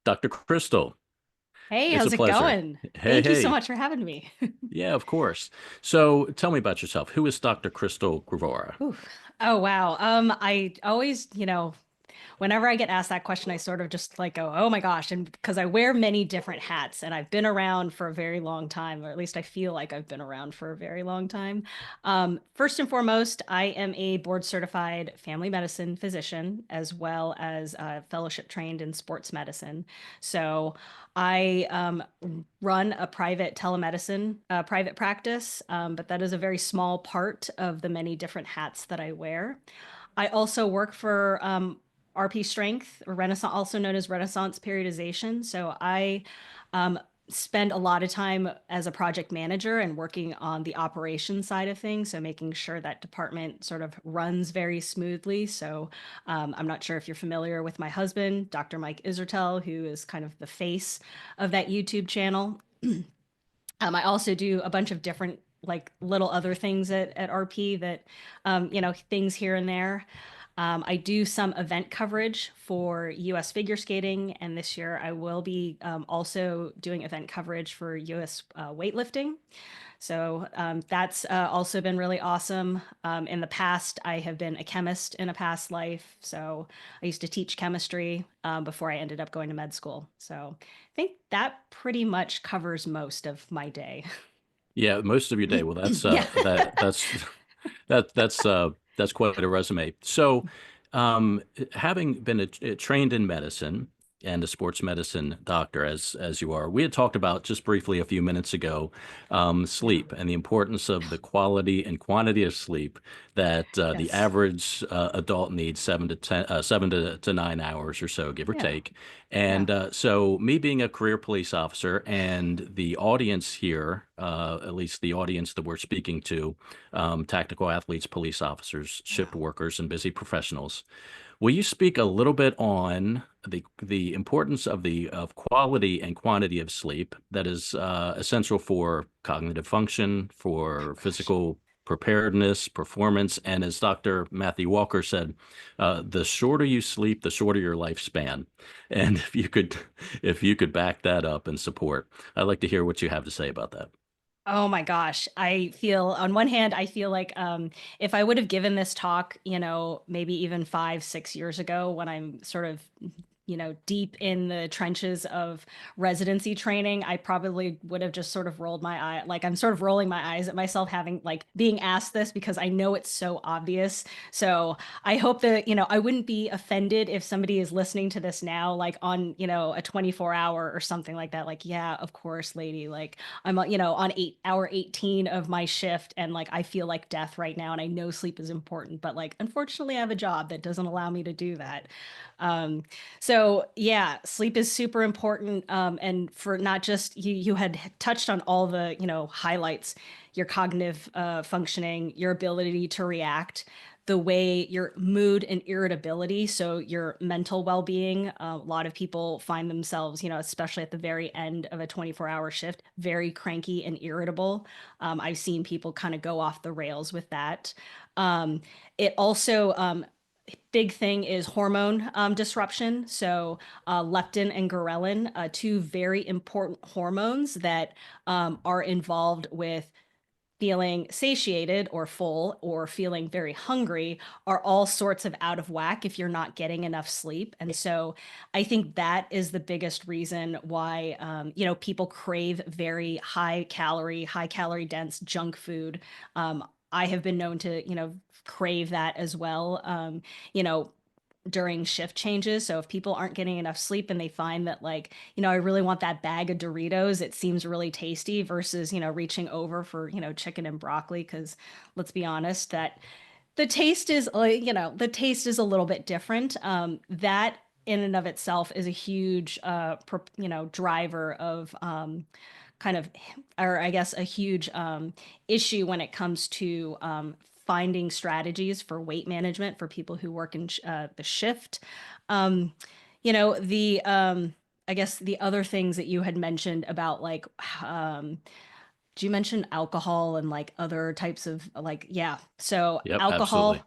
Dr. Christle. Hey, It's a how's it pleasure. going? Hey, Thank you so hey. much for having me. Yeah, of course. So tell me about yourself. Who is Dr. Christle Guevarra? Oof. Oh wow. I always, whenever I get asked that question, I sort of just like go, "Oh my gosh," and because I wear many different hats and I've been around for a very long time, or at least I feel like I've been around for a very long time. First and foremost, I am a board certified family medicine physician as well as fellowship trained in sports medicine. So I run a private telemedicine private practice, but that is a very small part of the many different hats that I wear. I also work for RP Strength, or Renaissance, also known as Renaissance Periodization. So I um, spend a lot of time as a project manager and working on the operations side of things. So making sure that department sort of runs very smoothly. So I'm not sure if you're familiar with my husband, Dr. Mike Isertel, who is kind of the face of that YouTube channel. I also do a bunch of different like little other things at RP that, things here and there. I do some event coverage for US figure skating, and this year I will be also doing event coverage for US weightlifting. So that's also been really awesome. In the past, I have been a chemist in a past life. So I used to teach chemistry before I ended up going to med school. So I think that pretty much covers most of my day. Yeah, most of your day. Well, that's Yeah. that's quite a resume. So, having been trained in medicine and a sports medicine doctor as you are, we had talked about just briefly a few minutes ago, Yeah. sleep and the importance of the quality and quantity of sleep that the Yes. average adult needs 7 to 9 hours or so, give or Yeah. take. Yeah. And so, me being a career police officer and the audience here, at least the audience that we're speaking to, tactical athletes, police officers, Yeah. shift workers, and busy professionals. Will you speak a little bit on the importance of the of quality and quantity of sleep that is essential for cognitive function, Oh for gosh. physical preparedness, performance, and as Dr. Matthew Walker said, the shorter you sleep, the shorter your lifespan. And if you could back that up and support, I'd like to hear what you have to say about that. Oh my gosh. I feel, on one hand, I feel like if I would have given this talk, maybe even 5, 6 years ago when I'm sort of deep in the trenches of residency training, I probably would have just sort of rolled my eye. Like I'm sort of rolling my eyes at myself having like being asked this because I know it's so obvious. So I hope that, I wouldn't be offended if somebody is listening to this now, like on, a 24-hour or something like that. Like, yeah, of course, lady. Like I'm, on 8 hour 18 of my shift and like I feel like death right now. And I know sleep is important, but like, unfortunately, I have a job that doesn't allow me to do that. Um, so yeah, sleep is super important. And for not just you had touched on all the, highlights, your cognitive functioning, your ability to react, the way your mood and irritability, so your mental well-being. A lot of people find themselves, especially at the very end of a 24-hour shift, very cranky and irritable. I've seen people kind of go off the rails with that. Um, it also big thing is hormone disruption. So, leptin and ghrelin, two very important hormones that are involved with feeling satiated or full or feeling very hungry, are all sorts of out of whack if you're not getting enough sleep. And so I think that is the biggest reason why, people crave very high calorie dense junk food. I have been known to, crave that as well. You know, during shift changes. So if people aren't getting enough sleep and they find that like, I really want that bag of Doritos, it seems really tasty versus, reaching over for, chicken and broccoli. Cause let's be honest, that the taste is, the taste is a little bit different. That in and of itself is a huge, driver of, kind of, or I guess a huge issue when it comes to finding strategies for weight management for people who work in the shift. Um, the I guess the other things that you had mentioned about like Do you mention alcohol and like other types of like, yeah. So Yep, absolutely. alcohol,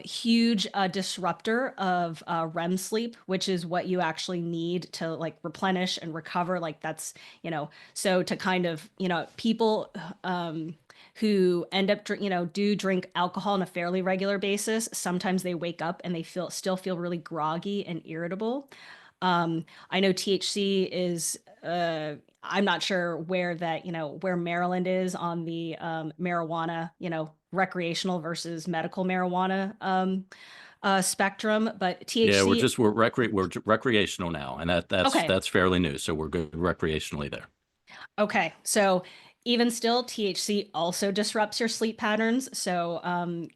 huge disruptor of REM sleep, which is what you actually need to like replenish and recover. Like that's, so to kind of, people who end up, do drink alcohol on a fairly regular basis, sometimes they wake up and they still feel really groggy and irritable. I know THC is, I'm not sure where that, where Maryland is on the marijuana, recreational versus medical marijuana spectrum, but Yeah, THC, we're recreational now, and okay. that's fairly new, so we're good recreationally there. Okay, so even still, THC also disrupts your sleep patterns. So,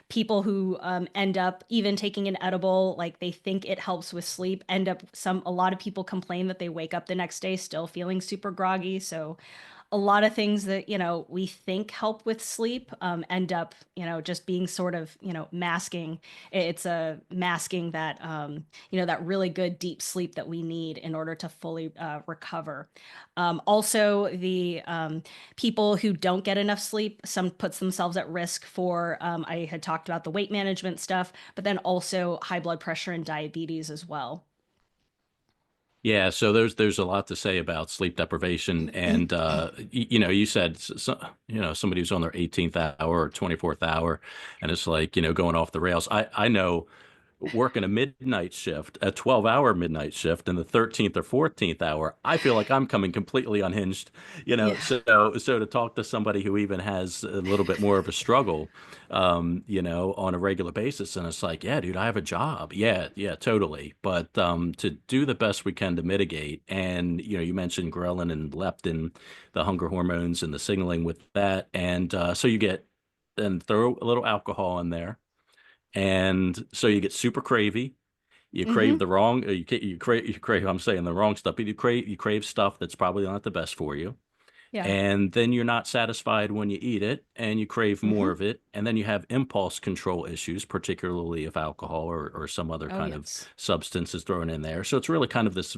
people who end up even taking an edible, like they think it helps with sleep, end up a lot of people complain that they wake up the next day still feeling super groggy. So, a lot of things that we think help with sleep end up just being sort of masking. It's a masking that that really good deep sleep that we need in order to fully recover. Also, the people who don't get enough sleep, some puts themselves at risk for, I had talked about the weight management stuff, but then also high blood pressure and diabetes as well. Yeah, so there's a lot to say about sleep deprivation, and you said somebody who's on their 18th hour or 24th hour, and it's like going off the rails. I know working a midnight shift, a 12-hour midnight shift in the 13th or 14th hour, I feel like I'm coming completely unhinged, Yeah. so to talk to somebody who even has a little bit more of a struggle, on a regular basis, and it's like, yeah, dude, I have a job. Yeah, yeah, totally. But to do the best we can to mitigate, and you mentioned ghrelin and leptin, the hunger hormones and the signaling with that, and so you get then throw a little alcohol in there, and so you get super cravey. You crave Hmm. the wrong, you crave. I'm saying the wrong stuff, but you crave stuff that's probably not the best for you. Yeah. And then you're not satisfied when you eat it, and you crave more Hmm. of it. And then you have impulse control issues, particularly if alcohol or some other Oh, kind of yes. substance is thrown in there. So it's really kind of this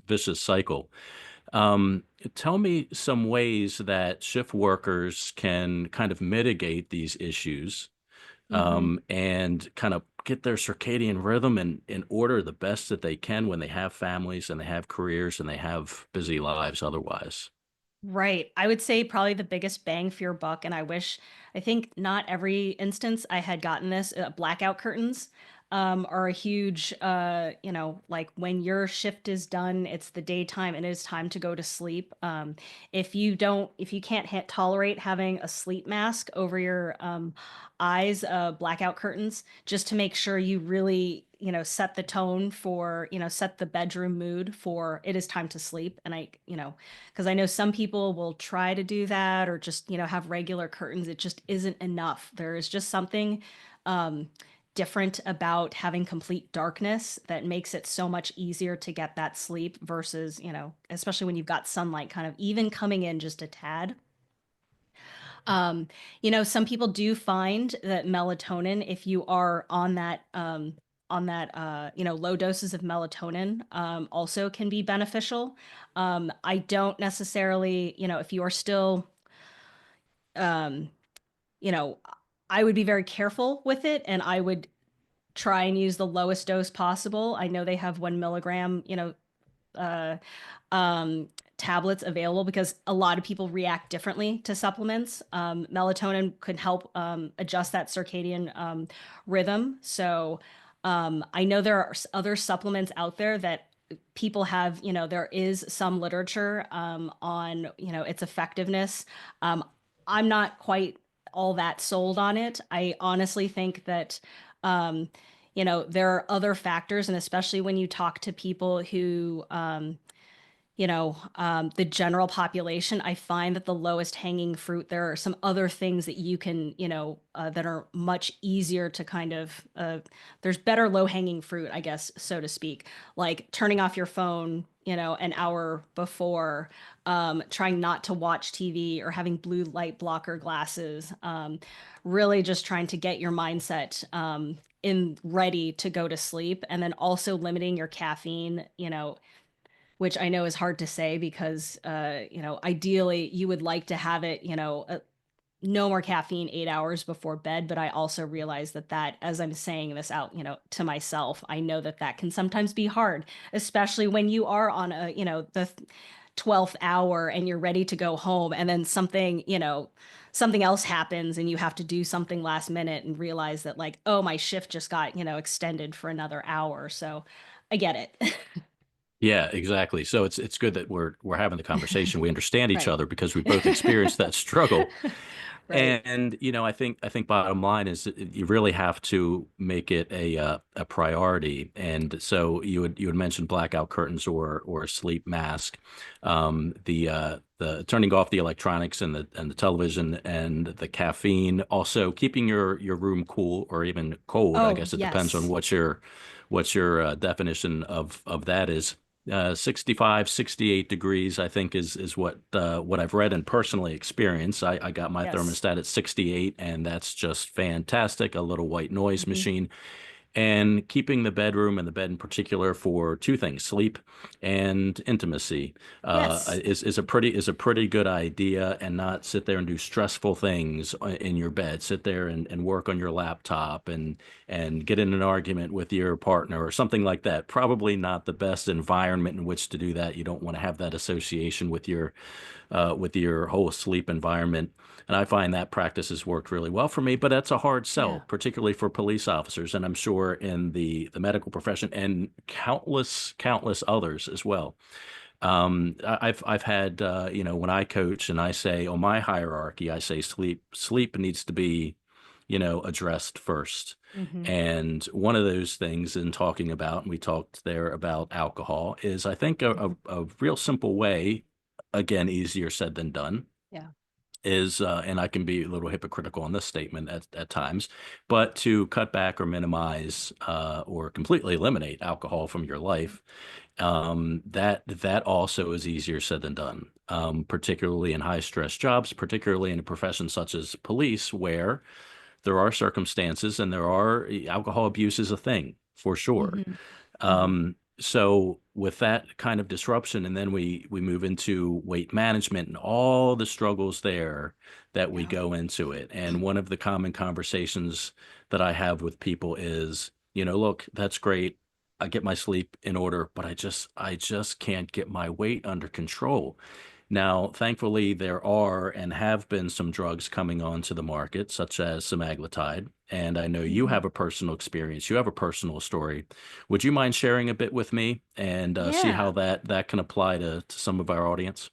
vicious cycle. Um, Tell me some ways that shift workers can kind of mitigate these issues, Hmm. and kind of get their circadian rhythm in order the best that they can when they have families and they have careers and they have busy lives otherwise. Right. I would say probably the biggest bang for your buck, and I think not every instance I had gotten this, blackout curtains are a huge, like when your shift is done, it's the daytime and it is time to go to sleep. If you can't tolerate having a sleep mask over your eyes, blackout curtains, just to make sure you really, set the tone for, set the bedroom mood for it is time to sleep. And because I know some people will try to do that or just, have regular curtains. It just isn't enough. There is just something um, different about having complete darkness that makes it so much easier to get that sleep versus, especially when you've got sunlight kind of even coming in just a tad. Um, some people do find that melatonin, if you are on that low doses of melatonin, also can be beneficial. I don't necessarily, if you are still, um, you know, I would be very careful with it, and I would try and use the lowest dose possible. I know they have 1 milligram, uh, um, tablets available because a lot of people react differently to supplements. Melatonin could help adjust that circadian rhythm. So I know there are other supplements out there that people have, there is some literature on, its effectiveness. Um, I'm not quite all that sold on it. I honestly think that um, there are other factors, and especially when you talk to people who, the general population, I find that the lowest hanging fruit, there are some other things that you can, that are much easier to kind of, there's better low hanging fruit, I guess, so to speak, like turning off your phone, an hour before, trying not to watch TV or having blue light blocker glasses, really just trying to get your mindset, in ready to go to sleep, and then also limiting your caffeine, which I know is hard to say because, ideally you would like to have it, no more caffeine 8 hours before bed. But I also realize that, as I'm saying this out, to myself, I know that can sometimes be hard, especially when you are on the 12th hour and you're ready to go home, and then something else happens and you have to do something last minute and realize that, like, oh, my shift just got, extended for another hour. So I get it. Yeah, exactly. So it's good that we're having the conversation. We understand each Right. other because we both experienced that struggle. Right. And I think bottom line is that you really have to make it a priority. And so you would mention blackout curtains or a sleep mask, the turning off the electronics and the television and the caffeine. Also keeping your room cool or even cold. I Oh, guess it depends on yes. what your definition of that is. 65, 68 degrees, I think is what I've read and personally experienced. I got my Yes. thermostat at 68, and that's just fantastic. A little white noise Hmm. machine, and keeping the bedroom and the bed in particular for two things: sleep and intimacy, Yes. is a pretty good idea, and not sit there and do stressful things in your bed. Sit there and work on your laptop and get in an argument with your partner or something like that. Probably not the best environment in which to do that. You don't want to have that association with your whole sleep environment. And I find that practice has worked really well for me, but that's a hard sell, Yeah. particularly for police officers. And I'm sure in the medical profession and countless others as well. I've had, when I coach and I say on my hierarchy, I say sleep needs to be, addressed first. Hmm. And one of those things in talking about, and we talked there about alcohol, is I think a, Hmm. a, a real simple way, again, easier said than done, Yeah. is, and I can be a little hypocritical on this statement at times, but to cut back or minimize or completely eliminate alcohol from your life, that also is easier said than done, particularly in high stress jobs, particularly in a profession such as police, where there are circumstances and there are alcohol abuse is a thing for sure. Hmm. Hmm. So with that kind of disruption, and then we move into weight management and all the struggles there that we Yeah. go into it. And one of the common conversations that I have with people is, look, that's great. I get my sleep in order, but I just can't get my weight under control. Now, thankfully, there are and have been some drugs coming onto the market, such as semaglutide. And I know you Hmm. have a personal experience. You have a personal story. Would you mind sharing a bit with me and see how Yeah. that can apply to some of our audience?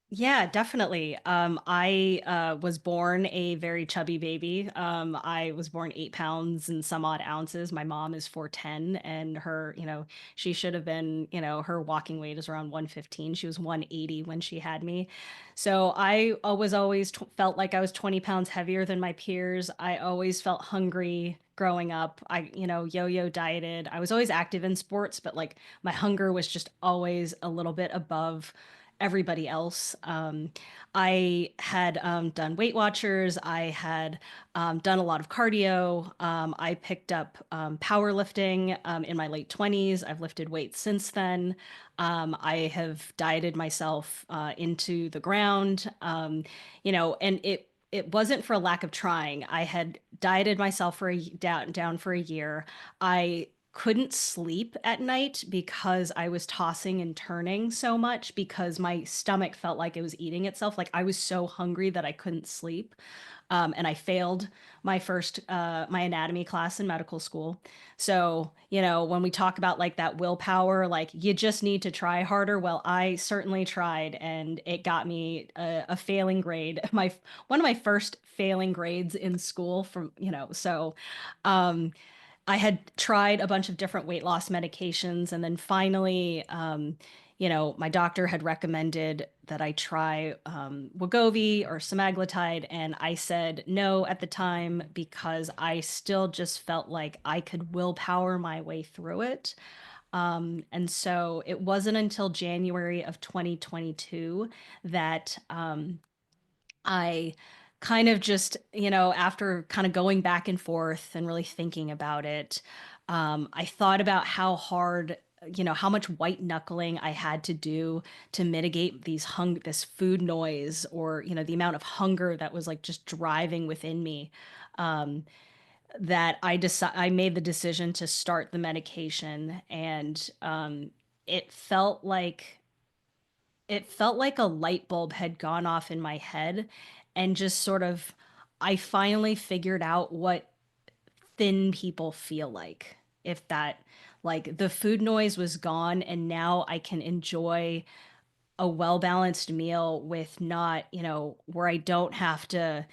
Yeah, definitely. I was born a very chubby baby. I was born 8 pounds and some odd ounces. My mom is 4'10", and she should have been, her walking weight is around 115. She was 180 when she had me. So I was always felt like I was 20 pounds heavier than my peers. I always felt hungry growing up. I, yo-yo dieted. I was always active in sports, but like my hunger was just always a little bit above everybody else. I had done Weight Watchers. I had done a lot of cardio. I picked up powerlifting in my late 20s. I've lifted weights since then. I have dieted myself into the ground, and it wasn't for a lack of trying. I had dieted myself for down for a year. I couldn't sleep at night because I was tossing and turning so much because my stomach felt like it was eating itself. Like I was so hungry that I couldn't sleep. And I failed my anatomy class in medical school. So, when we talk about like that willpower, like you just need to try harder. Well, I certainly tried, and it got me a failing grade. One of my first failing grades in school um, I had tried a bunch of different weight loss medications, and then finally, my doctor had recommended that I try Wegovy or semaglutide, and I said no at the time because I still just felt like I could willpower my way through it. And so it wasn't until January of 2022 that I kind of just, after kind of going back and forth and really thinking about it, I thought about how hard how much white knuckling I had to do to mitigate this food noise, or, the amount of hunger that was like just driving within me. Um, that I made the decision to start the medication, and it felt like it felt like a light bulb had gone off in my head, and just sort of, I finally figured out what thin people feel like. If that, like, the food noise was gone, and now I can enjoy a well-balanced meal with not, where I don't have to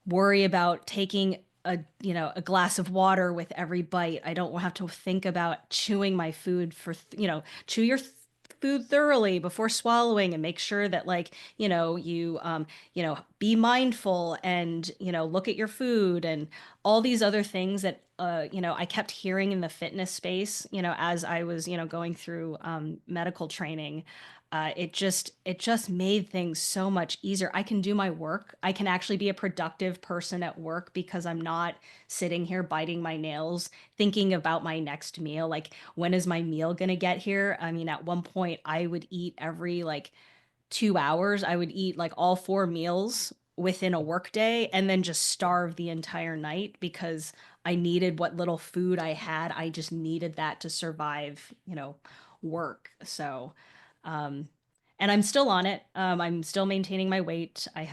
worry about taking a glass of water with every bite. I don't have to think about chewing my food chew your food thoroughly before swallowing, and make sure that, like, be mindful, and, look at your food, and all these other things that, I kept hearing in the fitness space, as I was, going through medical training. It just made things so much easier. I can do my work. I can actually be a productive person at work because I'm not sitting here biting my nails thinking about my next meal. Like, when is my meal going to get here? I mean, at one point I would eat every, like, 2 hours. I would eat like all four meals within a workday, and then just starve the entire night because I needed what little food I had. I just needed that to survive, work. So, um, and I'm still on it. I'm still maintaining my weight. I'm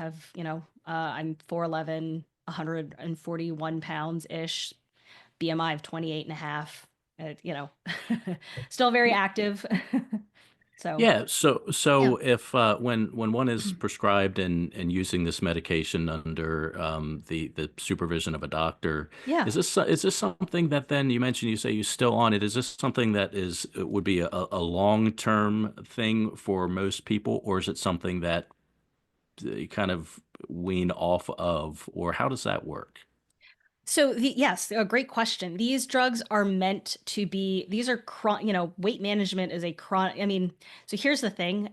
4'11", 141 pounds ish, BMI of 28 and a half. Still very active. So, Yeah, so yeah. if when one is prescribed and using this medication under the supervision of a doctor, Yeah. is this something that then you mentioned, you say you're still on it? Is this something that would be a long-term thing for most people, or is it something that you kind of wean off of, or how does that work? So yes, a great question. These drugs are meant to be, these are weight management is a chronic, I mean, so here's the thing.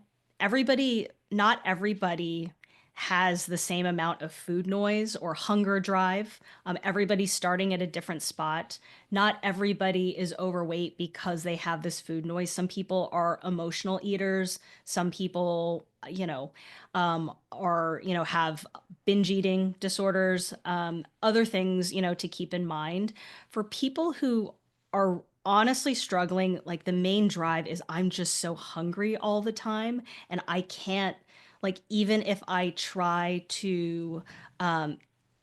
Not everybody has the same amount of food noise or hunger drive. Everybody's starting at a different spot. Not everybody is overweight because they have this food noise. Some people are emotional eaters. Some people, have binge eating disorders, other things, to keep in mind. For people who are honestly struggling, like, the main drive is, I'm just so hungry all the time, and I can't, like, even if I try to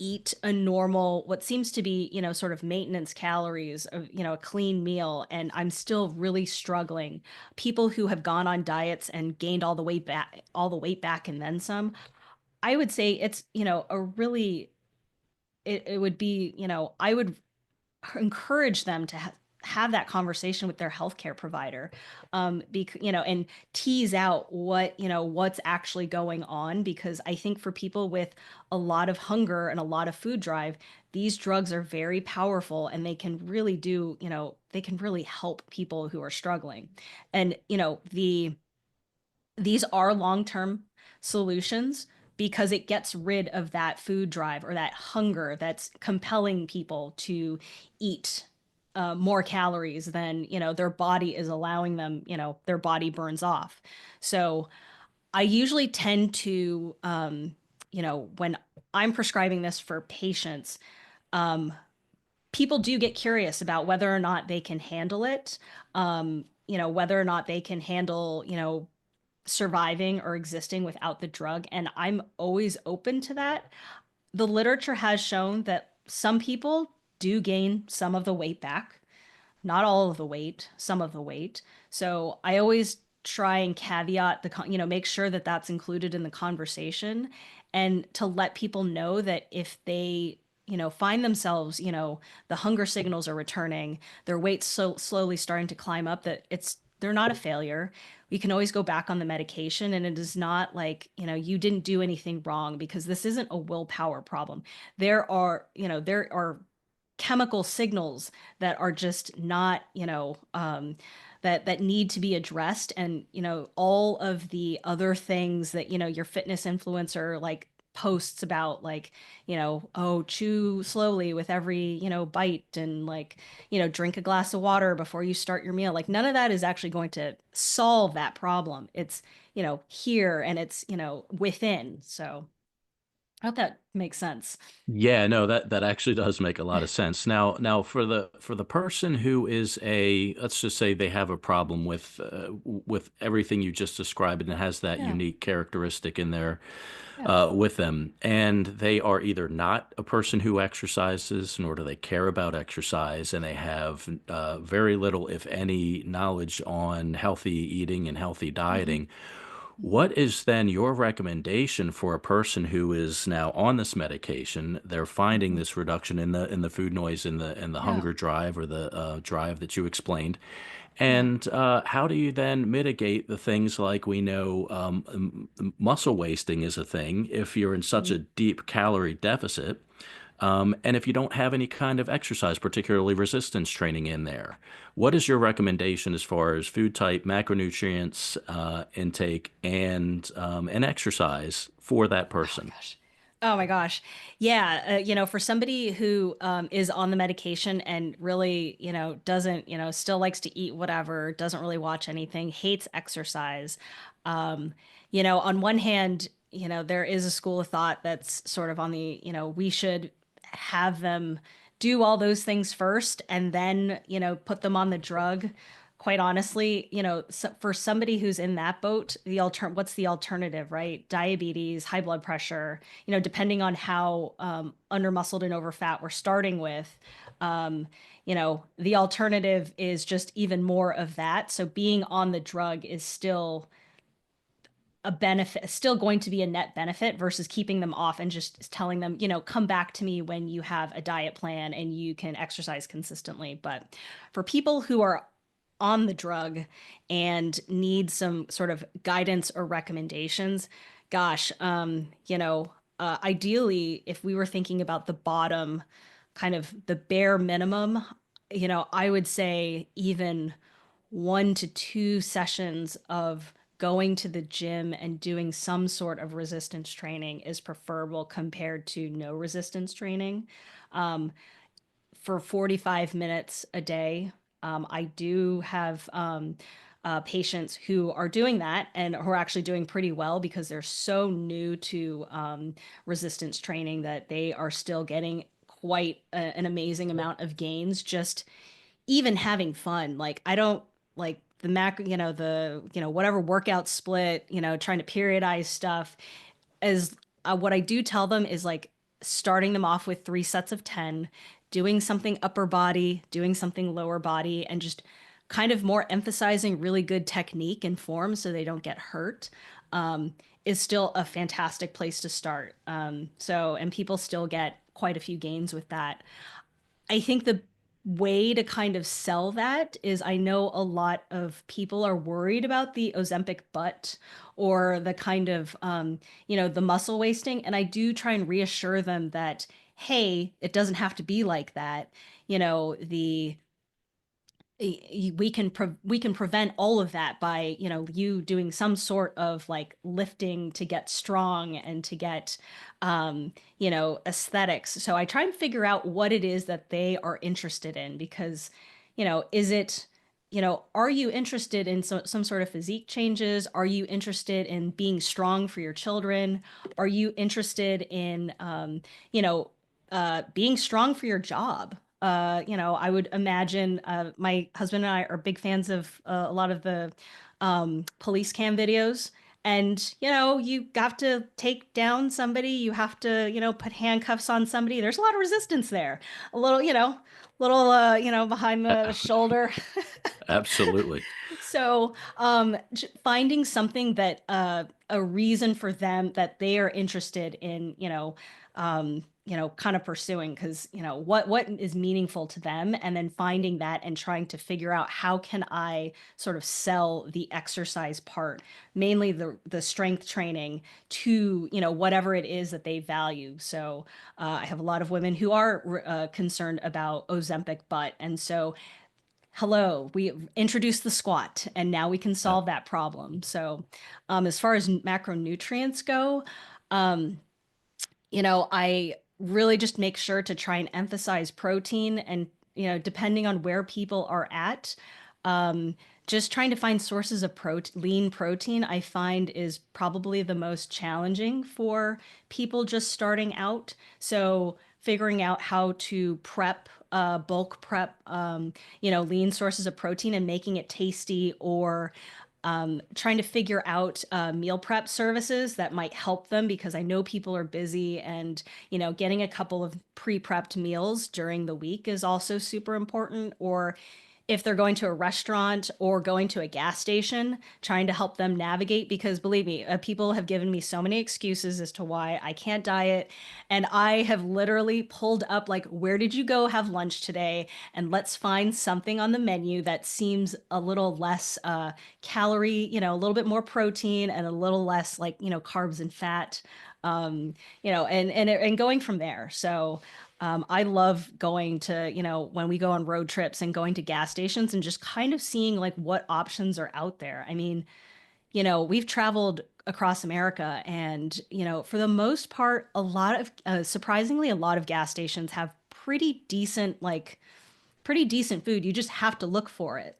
eat a normal, what seems to be, sort of maintenance calories of, a clean meal, and I'm still really struggling. People who have gone on diets and gained all the weight back and then some, I would say it's, a really, it would be, I would encourage them to have that conversation with their healthcare provider, and tease out what's actually going on, because I think for people with a lot of hunger and a lot of food drive, these drugs are very powerful, and they can really help people who are struggling. And, these are long-term solutions, because it gets rid of that food drive or that hunger that's compelling people to eat more calories than, their body is allowing them, their body burns off. So I usually tend to, when I'm prescribing this for patients, um, people do get curious about whether or not they can handle it, whether or not they can handle, surviving or existing without the drug. And I'm always open to that. The literature has shown that some people do gain some of the weight back, not all of the weight, some of the weight. So I always try and caveat make sure that that's included in the conversation, and to let people know that if they, find themselves, the hunger signals are returning, their weight's slowly starting to climb up, that they're not a failure. We can always go back on the medication, and it is not like, you didn't do anything wrong, because this isn't a willpower problem. There are chemical signals that are just not, that need to be addressed. And, all of the other things that, your fitness influencer, like, posts about like, oh, chew slowly with every, bite, and like, drink a glass of water before you start your meal. Like none of that is actually going to solve that problem. It's, here, and it's, within. So I hope that makes sense. Yeah, no, that actually does make a lot of sense. Now for the person who is a, let's just say they have a problem with everything you just described and it has that Yeah. unique characteristic in there Yeah. with them, and they are either not a person who exercises, nor do they care about exercise, and they have very little, if any, knowledge on healthy eating and healthy Hmm. dieting. What is then your recommendation for a person who is now on this medication? They're finding Hmm. this reduction in the food noise, in the Yeah. hunger drive or the drive that you explained. Yeah. And how do you then mitigate the things like we know muscle wasting is a thing if you're in such a Mhm. deep calorie deficit? And if you don't have any kind of exercise, particularly resistance training in there, what is your recommendation as far as food type, macronutrients intake, and exercise for that Oh my person? gosh. Oh my gosh. Yeah. For somebody who is on the medication and really, doesn't, still likes to eat whatever, doesn't really watch anything, hates exercise. Um, on one hand, there is a school of thought that's sort of on the, we should have them do all those things first and then, put them on the drug. Quite honestly, for somebody who's in that boat, what's the alternative, right? Diabetes, high blood pressure, depending on how undermuscled and overfat we're starting with, um, the alternative is just even more of that. So being on the drug is still a benefit, still going to be a net benefit versus keeping them off and just telling them, come back to me when you have a diet plan and you can exercise consistently. But for people who are on the drug and need some sort of guidance or recommendations, gosh, ideally, if we were thinking about the bottom, kind of the bare minimum, I would say even 1 to 2 sessions of going to the gym and doing some sort of resistance training is preferable compared to no resistance training. Um, for 45 minutes a day, I do have patients who are doing that and who are actually doing pretty well because they're so new to resistance training that they are still getting quite an amazing amount of gains just even having fun. Like I don't like the whatever workout split, trying to periodize stuff. As what I do tell them is like starting them off with 3 sets of 10, doing something upper body, doing something lower body, and just kind of more emphasizing really good technique and form so they don't get hurt. Is still a fantastic place to start. And people still get quite a few gains with that. I think the way to kind of sell that is I know a lot of people are worried about the Ozempic butt or the kind of, the muscle wasting. And I do try and reassure them that, hey, it doesn't have to be like that. The we can prevent all of that by you doing some sort of like lifting to get strong and to get aesthetics. So I try and figure out what it is that they are interested in because is it are you interested in some sort of physique changes? Are you interested in being strong for your children? Are you interested in being strong for your job? I would imagine my husband and I are big fans of a lot of the police cam videos. And, you have to take down somebody, you have to, put handcuffs on somebody. There's a lot of resistance there. A little, behind the shoulder. Absolutely. So, finding something that a reason for them that they are interested in, kind of pursuing because what is meaningful to them, and then finding that and trying to figure out how can I sort of sell the exercise part, mainly the strength training to whatever it is that they value. So, I have a lot of women who are concerned about Ozempic butt, and so hello, we introduced the squat and now we can Uh, solve that problem. So, as far as macronutrients go, I really just make sure to try and emphasize protein and, depending on where people are at, um, just trying to find sources of lean protein, I find is probably the most challenging for people just starting out. So figuring out how to bulk prep, lean sources of protein and making it tasty, or trying to figure out meal prep services that might help them, because I know people are busy, and getting a couple of pre-prepped meals during the week is also super important. Or if they're going to a restaurant or going to a gas station, trying to help them navigate, because believe me, people have given me so many excuses as to why I can't diet. And I have literally pulled up, like, where did you go have lunch today? And let's find something on the menu that seems a little less calorie, a little bit more protein and a little less, like, carbs and fat. And going from there. So I love going to, when we go on road trips and going to gas stations and just kind of seeing like what options are out there. I mean, we've traveled across America, and, for the most part, surprisingly, a lot of gas stations have pretty decent food. You just have to look for it.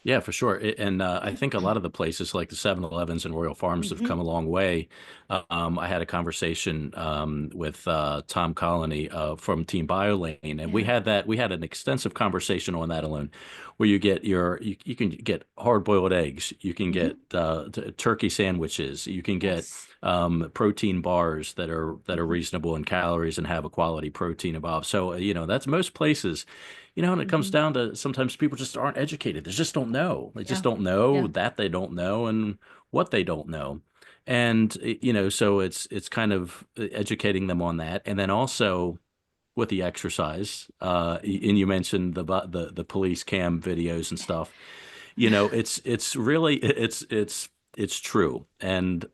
Yeah, for sure. And I think a lot of the places like the 7-Elevens and Royal Farms have Hmm. come a long way. I had a conversation with Tom Colony from Team BioLane, and Yeah. we had an extensive conversation on that alone, where you can get hard-boiled eggs, you can get Hmm. turkey sandwiches, you can get Yes. protein bars that are Hmm. reasonable in calories and have a quality protein involved. So, that's most places. And it comes Hmm. down to sometimes people just aren't educated. They just don't know. They just Yeah. don't know Yeah. that they don't know and what they don't know. And so it's kind of educating them on that. And then also with the exercise, and you mentioned the police cam videos and stuff. It's really it's true. And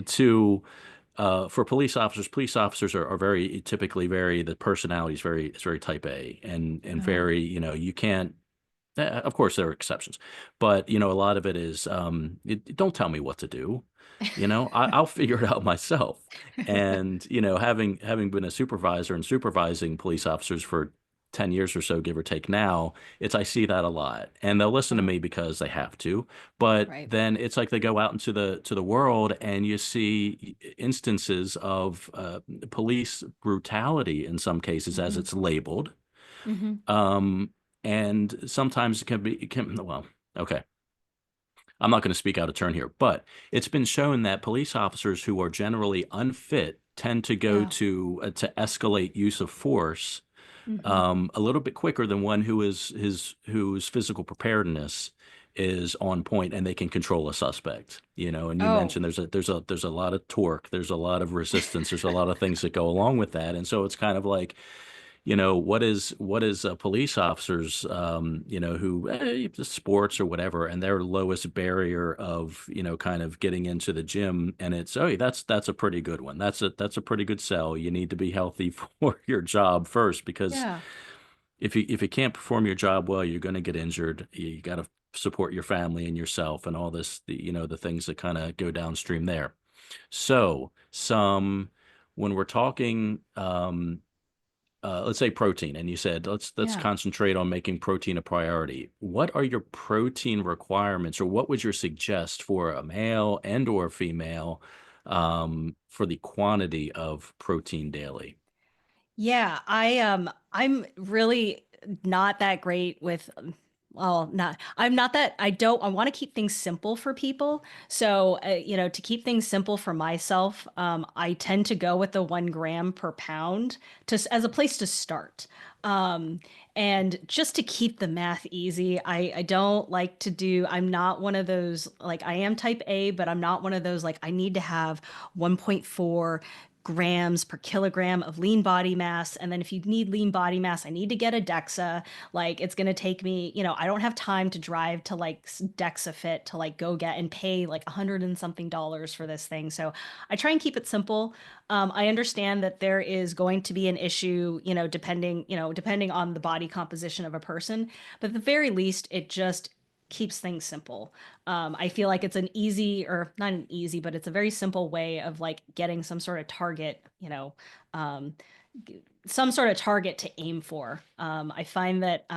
to for police officers are very typically very the personality is very type A, and Uh-huh. very, you can't, of course there are exceptions, but a lot of it is don't tell me what to do. I'll figure it out myself. And having been a supervisor and supervising police officers for 10 years or so, give or take now, it's I see that a lot. And they'll listen to Yeah. me because they have to. But Right. then it's like they go out into the world and you see instances of police brutality in some cases as Hmm. it's labeled. Hmm. Um, and sometimes well, okay. I'm not going to speak out of turn here, but it's been shown that police officers who are generally unfit tend to go Yeah. to escalate use of force Hmm. a little bit quicker than one whose physical preparedness is on point and they can control a suspect. And you Oh. mentioned there's a lot of torque, there's a lot of resistance, there's a lot of things that go along with that, and so it's kind of like, what is a police officers, who sports or whatever, and their lowest barrier of, kind of getting into the gym, and it's, oh, that's a pretty good one. That's a pretty good sell. You need to be healthy for your job first, because Yeah. if you can't perform your job well, you're going to get injured. You got to support your family and yourself and all this, the things that kind of go downstream there. So when we're talking, let's say protein, and you said let's Yeah. concentrate on making protein a priority. What are your protein requirements, or what would you suggest for a male and or female, for the quantity of protein daily? Yeah, I'm really not that great with well, not I'm not that I don't I want to keep things simple for people. So, to keep things simple for myself, I tend to go with the 1 gram per pound as a place to start. Um, and just to keep the math easy, I don't like to do, I'm not one of those, like, I am type A, but I'm not one of those, like, I need to have 1.4 grams per kilogram of lean body mass. And then if you need lean body mass, I need to get a DEXA. Like, it's going to take me, I don't have time to drive to like DEXA Fit to like go get and pay like 100 and something dollars for this thing. So I try and keep it simple. I understand that there is going to be an issue, depending on the body composition of a person, but at the very least, it just keeps things simple. I feel like it's an easy, or not an easy, but it's a very simple way of like getting some sort of target, um, some sort of target to aim for. I find that,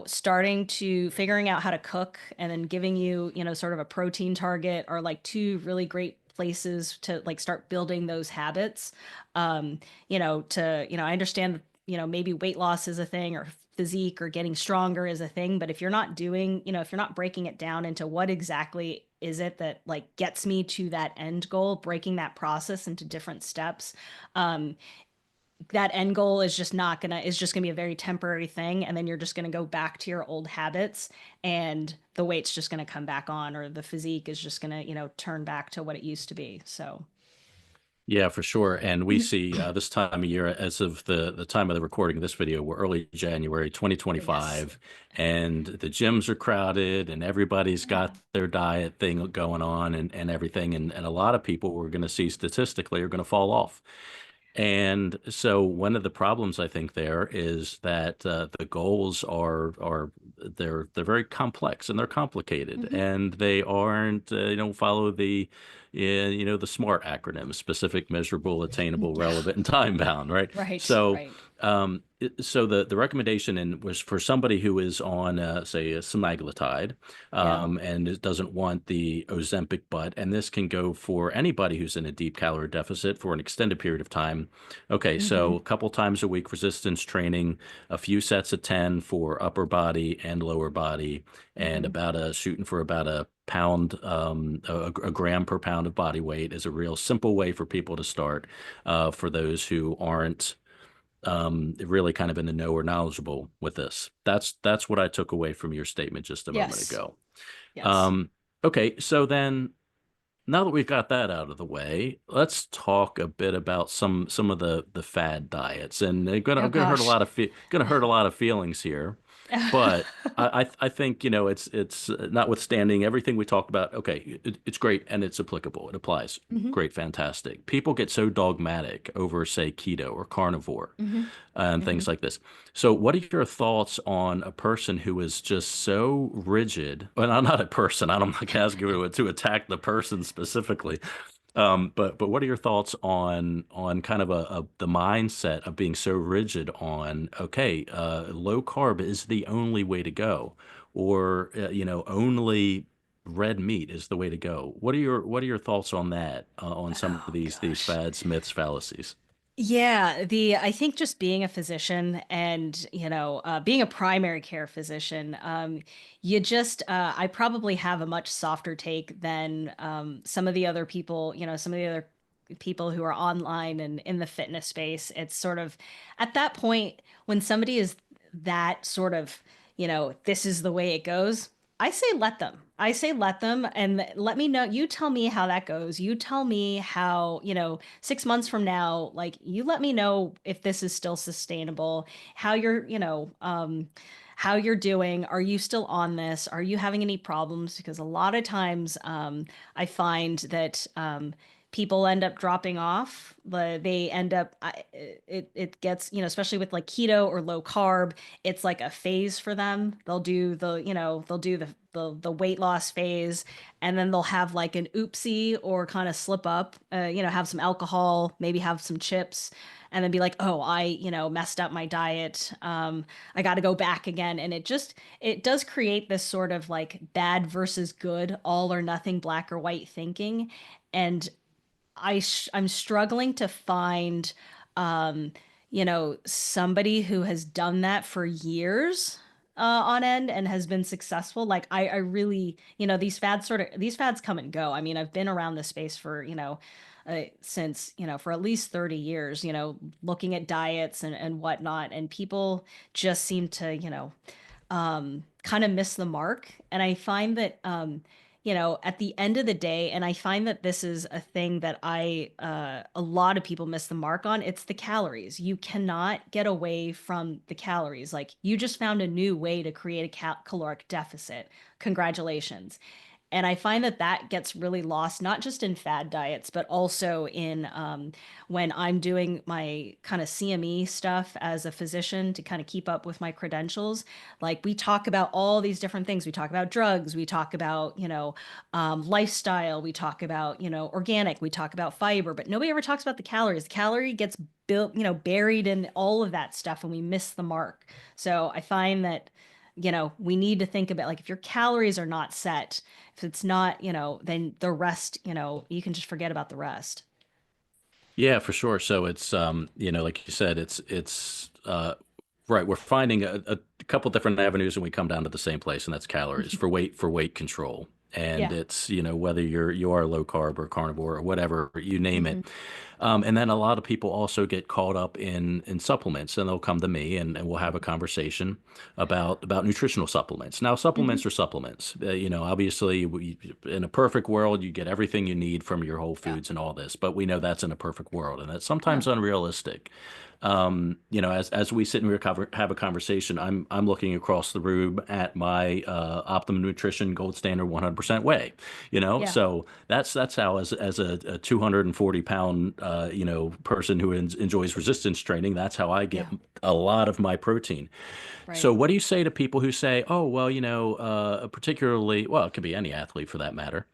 starting to figuring out how to cook and then giving you, sort of a protein target are like two really great places to like start building those habits. I understand, maybe weight loss is a thing, or physique or getting stronger is a thing, but if you're not doing, if you're not breaking it down into what exactly is it that like gets me to that end goal, breaking that process into different steps, um, that end goal is just gonna be a very temporary thing, and then you're just gonna go back to your old habits, and the weight's just gonna come back on, or the physique is just gonna, turn back to what it used to be. So Yeah, for sure. And we see this time of year, as of the time of the recording of this video, we're early January yes. 2025, and the gyms are crowded, and everybody's Yeah. got their diet thing going on, and everything. And a lot of people we're going to see statistically are going to fall off. And so one of the problems I think there is that the goals are they're very complex and they're complicated, Hmm. and they aren't they don't follow the the SMART acronym: specific, measurable, attainable, Yeah. relevant, and time bound, right? Right. So Right. so the recommendation was for somebody who is on say a semaglutide, Yeah. and it doesn't want the Ozempic butt, and this can go for anybody who's in a deep calorie deficit for an extended period of time. Okay, so Hmm. a couple times a week resistance training, a few sets of 10 for upper body and lower body, and Hmm. about a shooting for about a pound, a gram per pound of body weight is a real simple way for people to start, for those who aren't really kind of in the know or knowledgeable with this. That's what I took away from your statement just a moment Yes. ago. Yes. Um, okay, so then now that we've got that out of the way, let's talk a bit about some of the fad diets. And Oh I'm gonna hurt a gosh. lot of gonna hurt a lot of feelings here, but I think it's notwithstanding everything we talked about. Okay, it's great and it's applicable. It applies. Hmm. Great, fantastic. People get so dogmatic over, say, keto or carnivore Hmm. and Hmm. things like this. So, what are your thoughts on a person who is just so rigid? Well, I'm not a person. I'm not asking you to attack the person specifically, but what are your thoughts on kind of the mindset of being so rigid on, okay, low carb is the only way to go, or only red meat is the way to go. What are your thoughts on that, on some of Oh these gosh. fads, myths, fallacies? Yeah, the I think just being a physician and, being a primary care physician, I probably have a much softer take than some of the other people, some of the other people who are online and in the fitness space. It's sort of at that point when somebody is that sort of, this is the way it goes. I say let them. I say let them and let me know. You tell me how that goes. You tell me how, 6 months from now, like you let me know if this is still sustainable, how you're, how you're doing. Are you still on this? Are you having any problems? Because a lot of times, I find that, people end up dropping off. They end up, it gets, especially with like keto or low carb, it's like a phase for them. They'll do the weight loss phase, and then they'll have like an oopsie or kind of slip up, have some alcohol, maybe have some chips, and then be like, oh, I, messed up my diet. I got to go back again. And it does create this sort of like bad versus good, all or nothing, black or white thinking. And I'm struggling to find, um, somebody who has done that for years, on end and has been successful. Like I really, these fads come and go. I mean, I've been around this space for, since, for at least 30 years, looking at diets and whatnot, and people just seem to, kind of miss the mark. And I find that, at the end of the day, and I find that this is a thing that a lot of people miss the mark on. It's the calories. You cannot get away from the calories. Like you just found a new way to create a caloric deficit. Congratulations. And I find that that gets really lost, not just in fad diets, but also in when I'm doing my kind of CME stuff as a physician to kind of keep up with my credentials. Like we talk about all these different things. We talk about drugs. We talk about, lifestyle. We talk about, organic. We talk about fiber, but nobody ever talks about the calories. The calorie gets built, buried in all of that stuff and we miss the mark. So I find that, we need to think about like if your calories are not set, if it's not, then the rest, you can just forget about the rest. Yeah, for sure. So it's like you said, it's right. We're finding a couple different avenues, and we come down to the same place, and that's calories for weight control. And Yeah. it's whether you are low carb or carnivore or whatever you name Hmm. it. And then a lot of people also get caught up in supplements, and they'll come to me, and we'll have a conversation about nutritional supplements. Now, Hmm. supplements are supplements. Obviously, in a perfect world, you get everything you need from your whole Yeah. foods and all this, but we know that's in a perfect world, and that's sometimes No. unrealistic. As we sit and have a conversation, I'm looking across the room at my Optimum Nutrition Gold Standard 100% whey. Yeah. So that's how as a 240 pound person who enjoys resistance training, that's how I get Yeah. a lot of my protein. Right. So what do you say to people who say, oh, well, particularly, well, it could be any athlete for that matter,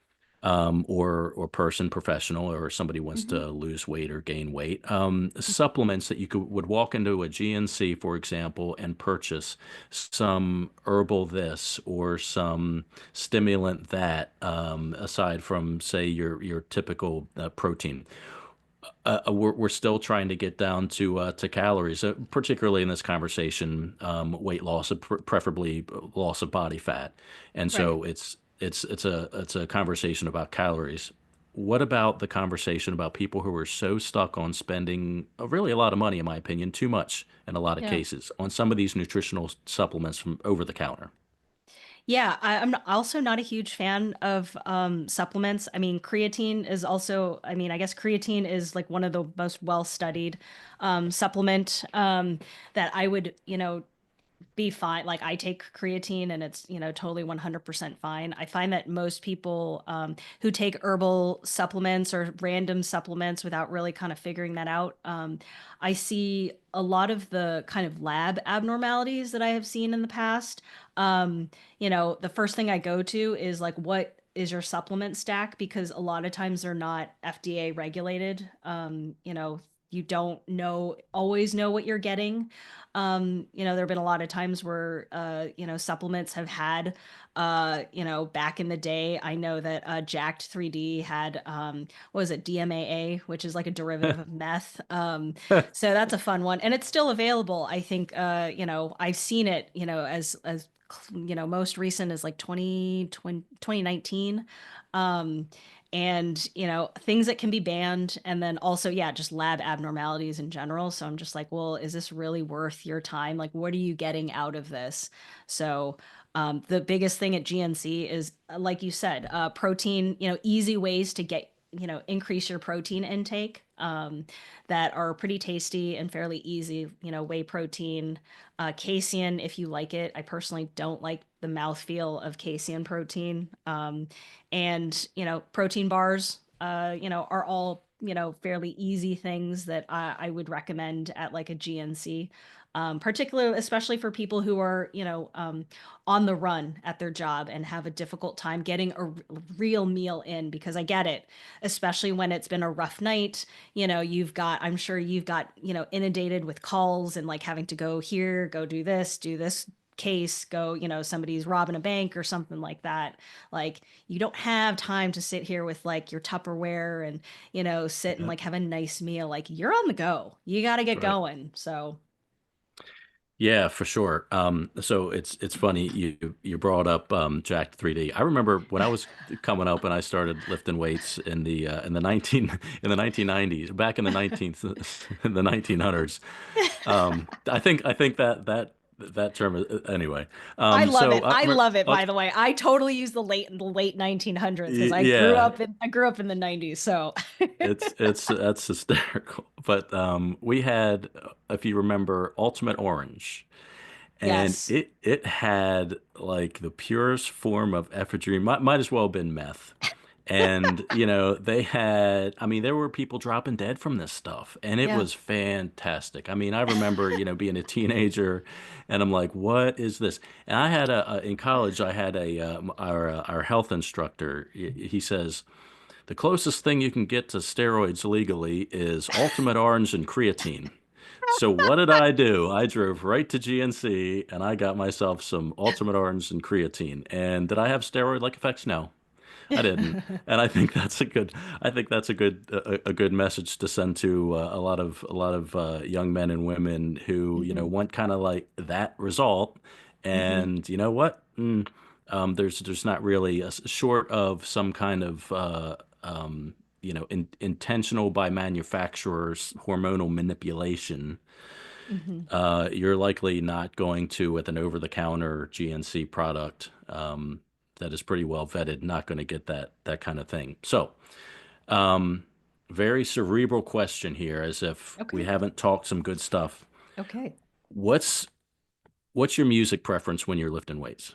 or person, professional, or somebody wants Hmm. to lose weight or gain weight. Supplements that you would walk into a GNC, for example, and purchase some herbal this or some stimulant that, aside from, say, your typical protein. We're still trying to get down to calories, particularly in this conversation, weight loss, preferably loss of body fat, and Right. so it's a conversation about calories. What about the conversation about people who are so stuck on spending really a lot of money, in my opinion, too much in a lot of Yeah. cases, on some of these nutritional supplements from over the counter? Yeah, also not a huge fan of supplements. I mean, creatine is also, I mean, I guess creatine is like one of the most well-studied supplement that I would, be fine. Like I take creatine and it's, totally 100% fine. I find that most people who take herbal supplements or random supplements without really kind of figuring that out, I see a lot of the kind of lab abnormalities that I have seen in the past. The first thing I go to is like, what is your supplement stack? Because a lot of times they're not FDA regulated. You don't always know what you're getting. There have been a lot of times where, supplements have had, back in the day, I know that Jacked 3D had, what was it, DMAA, which is like a derivative of meth. So that's a fun one. And it's still available. I think, I've seen it, most recent is like 2019. Um, and things that can be banned, and then also, yeah, just lab abnormalities in general. So I'm just like, well, is this really worth your time? Like, what are you getting out of this? So the biggest thing at GNC is, like you said, protein, easy ways to get, increase your protein intake, that are pretty tasty and fairly easy. Whey protein, casein, if you like it. I personally don't like the mouthfeel of casein protein. And protein bars, are all, fairly easy things that I would recommend at like a GNC. Particularly, especially for people who are, on the run at their job and have a difficult time getting a real meal in, because I get it, especially when it's been a rough night. I'm sure you've got, inundated with calls and like having to go here, go do this case, go, somebody's robbing a bank or something like that. Like you don't have time to sit here with like your Tupperware and, sit and Yeah, like have a nice meal. Like you're on the go. You got to get right. going. So, Yeah, for sure. So it's funny you brought up Jack 3D. I remember when I was coming up and I started lifting weights in the 1990s, back in the 19th in the 1900s. I think that term anyway. I love So it. I love it, uh, by the way. I totally use the late 1900s because yeah, I grew up in the 90s. So, it's that's hysterical. But we had, if you remember, Ultimate Orange. and Yes. it had like the purest form of ephedrine. Might as well have been meth. And they had, I mean, there were people dropping dead from this stuff, and it Yeah. was fantastic. I mean, I remember, being a teenager, and I'm like, what is this? And I had in college, I had our health instructor. He says, the closest thing you can get to steroids legally is Ultimate Orange and creatine. So what did I do? I drove right to GNC and I got myself some Ultimate Orange and creatine. And did I have steroid-like effects? No, I didn't. And I think that's a good message to send to a lot of young men and women who Hmm. want kind of like that result. Hmm. And you know what? There's not really short of some kind of intentional by manufacturers hormonal manipulation. Hmm. You're likely not going to, with an over-the-counter GNC product that is pretty well vetted, not going to get that kind of thing. So, um, very cerebral question here, as if we Okay. haven't talked some good stuff. Okay. What's what's your music preference when you're lifting weights?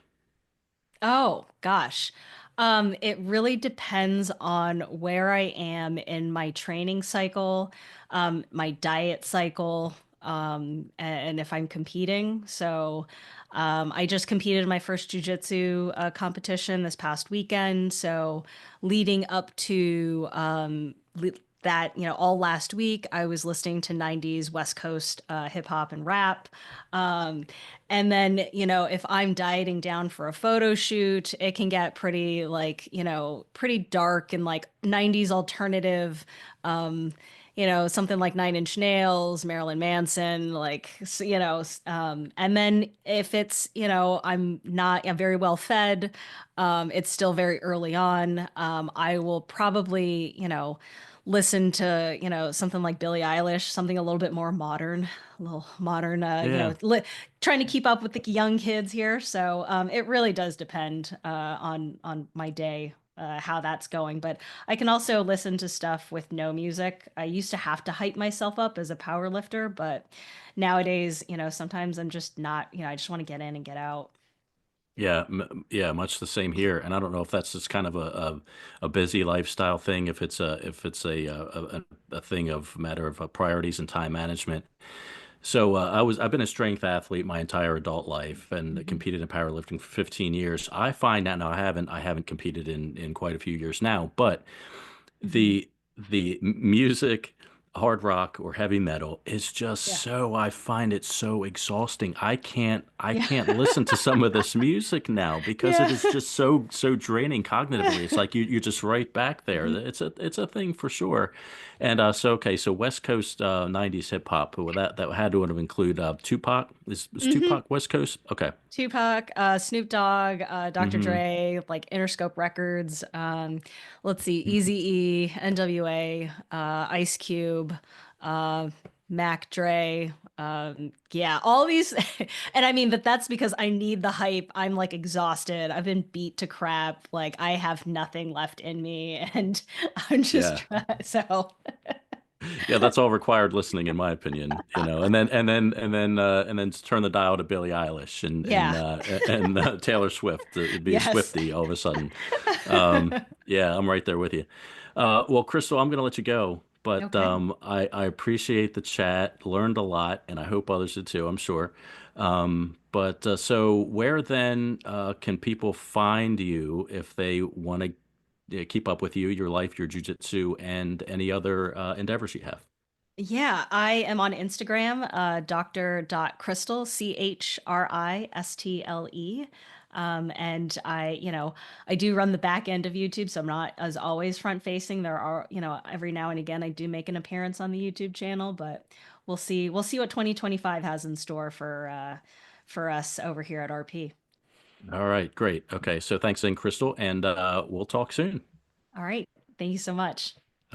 Oh, gosh. It really depends on where I am in my training cycle, my diet cycle, and if I'm competing. So, I just competed in my first jujitsu competition this past weekend. So, leading up to that, all last week, I was listening to 90s West Coast hip hop and rap. Um, and then, if I'm dieting down for a photo shoot, it can get pretty like, pretty dark and like 90's alternative, something like Nine Inch Nails, Marilyn Manson, like, and then if it's, I'm very well fed, it's still very early on, I will probably, listen to, something like Billie Eilish, something a little bit more modern, a little modern, Yeah. trying to keep up with the young kids here. So it really does depend on my day, how that's going. But I can also listen to stuff with no music. I used to have to hype myself up as a power lifter, but nowadays, sometimes I'm just not, I just want to get in and get out. Yeah, yeah, much the same here. And I don't know if that's just kind of a busy lifestyle thing, if it's a thing of matter of priorities and time management. So I've been a strength athlete my entire adult life and Hmm. competed in powerlifting for 15 years. I find that now I haven't competed in quite a few years now, but Hmm. the music, hard rock or heavy metal is just Yeah. so I find it so exhausting. I Yeah. can't listen to some of this music now because it Yeah. is just so draining cognitively. It's like you're just right back there. Mhm. It's a thing for sure. And so West Coast 90's hip hop, well, that had to include Tupac. Is Hmm. Tupac West Coast? Okay. Tupac, Snoop Dogg, Dr. Hmm. Dre, like Interscope Records. Let's see, Eazy-E, NWA, Ice Cube, uh, Mac Dre. Yeah, all these, and I mean that's because I need the hype. I'm like exhausted. I've been beat to crap. Like I have nothing left in me, and I'm Yeah. just so. Yeah, that's all required listening, in my opinion. And then turn the dial to Billie Eilish Yeah. and Taylor Swift. Be a Yes. Swiftie all of a sudden. Yeah, I'm right there with you. Well, Crystal, I'm going to let you go, but Okay. I appreciate the chat, learned a lot, and I hope others did too, I'm sure. But so where then can people find you if they want to keep up with you, your life, your jujitsu, and any other endeavors you have? Yeah, I am on Instagram, Dr. Christle, Christle. And I do run the back end of YouTube, so I'm not as always front facing. There are, every now and again I do make an appearance on the YouTube channel, but we'll see. We'll see what 2025 has in store for us over here at RP. All right, great. Okay, so thanks then, Crystal, and we'll talk soon. All right. Thank you so much.